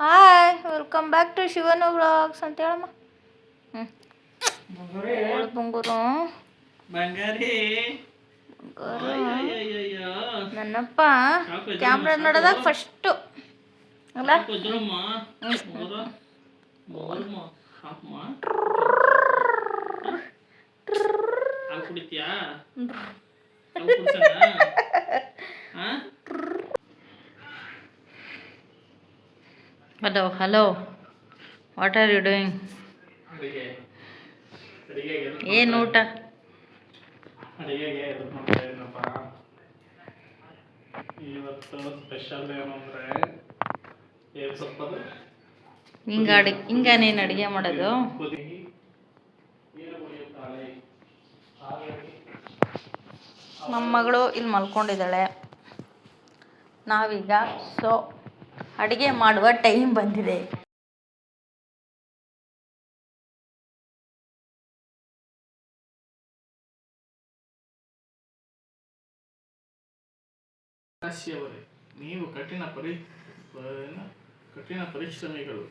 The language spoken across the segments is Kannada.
ಹಾಯ್, ವೆಲ್ಕಮ್ ಬ್ಯಾಕ್ ಟು ಶಿವನು ವ್ಲಾಗ್ಸ್ ಅಂತ ಹೇಳಮ್ಮ. ಬಂಗಾರು ನನ್ನಪ್ಪ ಕ್ಯಾಮ್ರಾ ನೋಡೋದಾಗ ಫಸ್ಟು ಅಲ್ಲ hello what are you doing? ಏನು ಊಟ? ಇವತ್ತು ಸ್ಪೆಷಲ್ ಏನಂದ್ರೆ ಹಿಂಗ ನೀನು ಅಡುಗೆ ಮಾಡೋದು? ನಮ್ಮ ಮಗಳು ಇಲ್ಲಿ ಮಲ್ಕೊಂಡಿದ್ದಾಳೆ. ನಾವೀಗ ಅಡುಗೆ ಮಾಡುವ ಟೈಮ್ ಬಂದಿದೆ. ನೀವು ಕಠಿಣ ಪರಿಶ್ರಮಿಗಳು.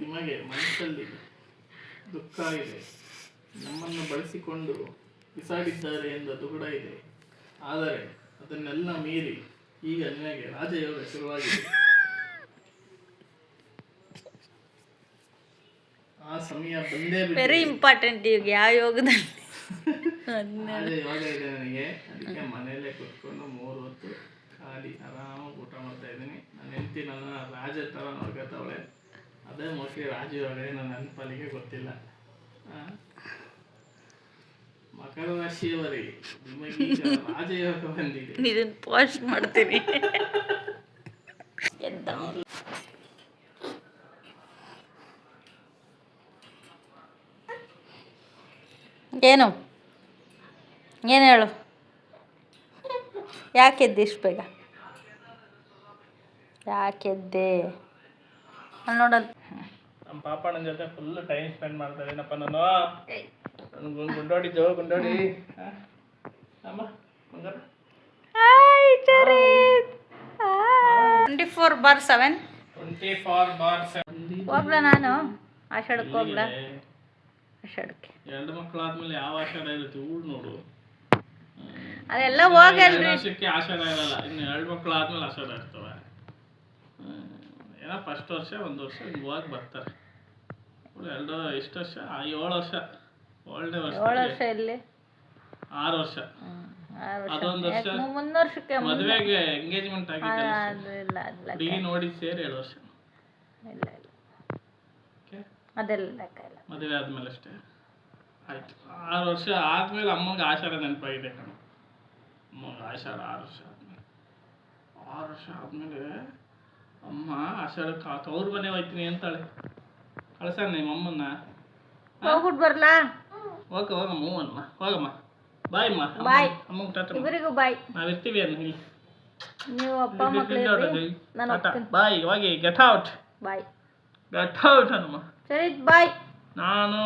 ನಿಮಗೆ ಮನಸ್ಸಲ್ಲಿ ದುಃಖ ಇದೆ, ನಮ್ಮನ್ನು ಬಳಸಿಕೊಂಡು ಬಿಸಾಡಿದ್ದಾರೆ ಎಂದ ದುಗುಡ ಇದೆ. ಆದರೆ ಅದನ್ನೆಲ್ಲ ಮೀರಿ ಈಗ ನಿಮಗೆ ರಾಜಯೋಗ ಶುರುವಾಗಿದೆ. ಆ ಸಮಯ ಬಂದೇ ವೆರಿ ಇಂಪಾರ್ಟೆಂಟ್. ಈಗ ಯಾವ ಯೋಗದಲ್ಲಿ ಯೋಗ ಇದೆ ನನಗೆ. ಅದಕ್ಕೆ ಮನೆಯಲ್ಲೇ ಕೂತ್ಕೊಂಡು 3 ಹೊತ್ತು ಖಾಲಿ ಆರಾಮಾಗಿ ಊಟ ಮಾಡ್ತಾ ಇದ್ದೀನಿ. ನನ್ನ ಹೆಂಡತಿ ನನ್ನ ರಾಜ ಥರ ನೋಡ್ಕೊತಾವಳೆ. ಅದೇ ಮೋಸ್ಟ್ಲಿ ರಾಜಯೋಗ. ನನ್ನ ಪಾಲಿಗೆ ಗೊತ್ತಿಲ್ಲ. ಮಕರ ರಾಶಿಯವರೇ, ನಿಮಗೀಗ ರಾಜಯೋಗ ಬಂದಿದೆ. ಇದನ್ನು ಪಾಸ್ಟ್ ಮಾಡ್ತೀನಿ. ಏನು ಹೇಳು, ಯಾಕೆದ್ದೆ ಇಷ್ಟು ಬೇಗ? ಯಾಕೆದ್ದೆ ನೋಡಲ್? ನಮ್ಮ ಪಾಪಣ್ಣನ ಜೊತೆ ಫುಲ್ ಟೈಮ್ ಸ್ಪೆಂಡ್ ಮಾಡ್ತಾ ಇದ್ದೀನಪ್ಪ ನಾನು. ಗುಂಡೋಡಿ ಅಮ್ಮ ಬಂಗಾರ. 24/7 ಹೋಗ್ಲಾ? ನಾನು ಆಷಾಢಕ್ಕೆ ಹೋಗ್ಲಾ? ಆಷಾಢಕ್ಕೆ 2 ಮಕ್ಕಳಾದ್ಮೇಲೆ ಯಾವ ಆಷಾಢ ಇರುತ್ತೆ? ನೋಡು, ಅದೆಲ್ಲ ಹೋಗಲ್ರಿ. ವರ್ಷಕ್ಕೆ ಆಷಾಢ ಇರಲ್ಲ. ಇನ್ನು 2 ಮಕ್ಕಳಾದ್ಮೇಲೆ ಆಷಾಢ ಇರ್ತವೆ. ಏನೋ ಫಸ್ಟ್ ವರ್ಷ 1 ವರ್ಷ ಹಿಂಗೆ ಹೋಗಿ ಬರ್ತಾರೆ. ಎಷ್ಟು ವರ್ಷ? 7 ವರ್ಷ. 7ನೇ ವರ್ಷ. 7 ವರ್ಷ ಇಲ್ಲಿ 6 ವರ್ಷ. ಅದೊಂದು ವರ್ಷ ವರ್ಷಕ್ಕೆ ಮದುವೆಗೆ ಎಂಗೇಜ್ಮೆಂಟ್ ಆಗಿದ್ದಲ್ಲ, ಹುಡುಗಿ ನೋಡಿ ಸೇರಿ 7 ವರ್ಷ. ಅದೆಲ್ಲ ಮದುವೆ ಆದ್ಮೇಲೆ ಅಷ್ಟೇ ಆಯ್ತು. 6 ವರ್ಷ ಆದ್ಮೇಲೆ ಅಮ್ಮಂಗೆ ಆಷಾಢ ನೆನಪಾಗಿದೆ ಕಣ. ಅಮ್ಮಂಗೆ ಆಷಾಢ 6 ವರ್ಷ ಆದ್ಮೇಲೆ. 6 ವರ್ಷ ಆದ್ಮೇಲೆ ಅಮ್ಮ ಆಷಾಢಕ್ಕೆ ಅವ್ರ ಮನೆ ಹೋಯ್ತೀನಿ ಅಂತಾಳೆ. ಕಳ್ಸ ನಿಮ್ಮ ಅಮ್ಮನ್ನ. ಹೋಗ್ಬಿಟ್ಟು ಬರ್ಲಾ? ಹೋಗಮ್ಮ ಹೂವಮ್ಮ, ಹೋಗಮ್ಮ. ಬಾಯ್ ಅಮ್ಮ. ಬಾಯ್. ಅಮ್ಮಂಗೆ ಟಾಟಾ. ಇಬ್ಬರಿಗೂ ಬಾಯ್. ನಾವಿರ್ತೀವಿ ಅನ್ನ. ನೀವು ಅಪ್ಪ ಮಕ್ಕಳು ಬಾಯ್. ಹೋಗಿ ಗೆಟ್ ಔಟ್. ಬಾಯ್. Get out ಅನ್ನಮ್ಮ. ಸರಿ ಬಾಯ್. ನಾನು,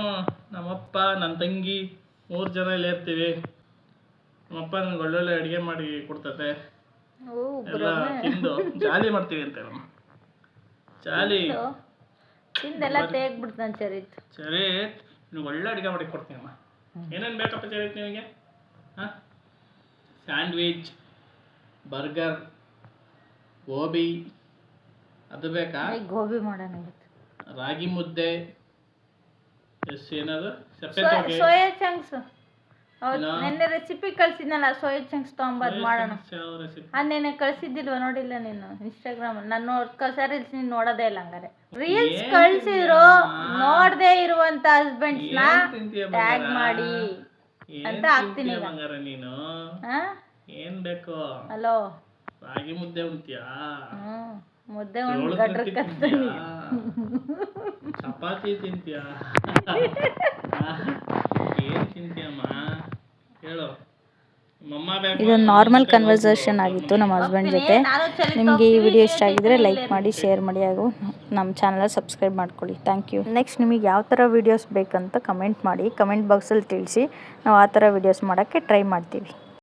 ನಮ್ಮಪ್ಪ, ನನ್ನ ತಂಗಿ 3 ಜನ ಇಲ್ಲಿ ಇರ್ತೀವಿ. ನಮ್ಮಪ್ಪ ನನಗೆ ಒಳ್ಳೊಳ್ಳೆ ಅಡುಗೆ ಮಾಡಿ ಕೊಡ್ತತೆ. ಎಲ್ಲ ತಿಂದು ಜಾಲಿ ಮಾಡ್ತೀವಿ ಅಂತ ಹೇಳಮ್ಮ. ಜಾಲಿ ತಿಂದೆಲ್ಲ ತೇಗ್ಬಿಡ್ತಾನೆ ಚರಿತ್. ನಿನಗೆ ಒಳ್ಳೆ ಅಡುಗೆ ಮಾಡಿ ಕೊಡ್ತೀನಮ್ಮ. ಏನೇನು ಬೇಕಪ್ಪ ಚರಿತ್ ನಿಮಗೆ? ಸ್ಯಾಂಡ್ವಿಚ್, ಬರ್ಗರ್, ಗೋಬಿ, ಅದು ಬೇಕಾ? ಗೋಬಿ ಮಾಡೋಣ. ರಾಗಿ ಮುದ್ದೆ, ಏನದು ಸೋಯಾ ಚಂಕ್ಸ್. ನೆನ್ನೆ ರೆಸಿಪಿ ಕಳ್ಸಿದ್ನಲ್ಲ, ಸೋಯಾ ಚಂಕ್ಸ್ ತೊಗೊಂಬದ್ ಮಾಡೋಣ. ನೆನ್ನೆ ಕಳ್ಸಿದ್ದಿಲ್ವ? ನೋಡಿಲ್ಲ ನೀನು ಇನ್ಸ್ಟಾಗ್ರಾಮ್? ನಾನು ರೀಲ್ಸ್ ನೀನು ನೋಡೋದೇ ಇಲ್ಲ. ಹಂಗಾರೆ ರೀಲ್ಸ್ ಕಳ್ಸಿದ್ರು ನೋಡದೆ ಇರುವಂತ ಹಸ್ಬೆಂಡ್ಸ್ನ ಟ್ಯಾಗ್ ಮಾಡಿ ಅಂತ ಹಾಕ್ತೀನಿ. ನೀನು ಏನ್ ಬೇಕು? ಹಲೋ, ರಾಗಿ ಮುದ್ದೆ ಉಂಟ್ಯಾ? ಮುದ್ದೆ ಒಂದು ಗಡ್ರಕ್ಕಂತೀನಿ. ಚಪಾತಿ ತಿಂತೀಯಾ? ಏನ್ ತಿಂತೀಯಮ್ಮ ಹೇಳು. ಇದೊಂದು ನಾರ್ಮಲ್ ಕನ್ವರ್ಸೇಷನ್ ಆಗಿತ್ತು ನಮ್ಮ ಹಸ್ಬೆಂಡ್ ಜೊತೆ. ನಿಮಗೆ ಈ ವಿಡಿಯೋ ಇಷ್ಟ ಆಗಿದ್ರೆ ಲೈಕ್ ಮಾಡಿ, ಶೇರ್ ಮಾಡಿ, ಹಾಗೂ ನಮ್ಮ ಚಾನಲ್ ಸಬ್ಸ್ಕ್ರೈಬ್ ಮಾಡ್ಕೊಳ್ಳಿ. Thank you. ನೆಕ್ಸ್ಟ್ ನಿಮಗೆ ಯಾವ ಥರ ವೀಡಿಯೋಸ್ ಬೇಕಂತ ಕಮೆಂಟ್ ಮಾಡಿ, ಕಮೆಂಟ್ ಬಾಕ್ಸಲ್ಲಿ ತಿಳಿಸಿ. ನಾವು ಆ ಥರ ವೀಡಿಯೋಸ್ ಮಾಡೋಕ್ಕೆ ಟ್ರೈ ಮಾಡ್ತೀವಿ.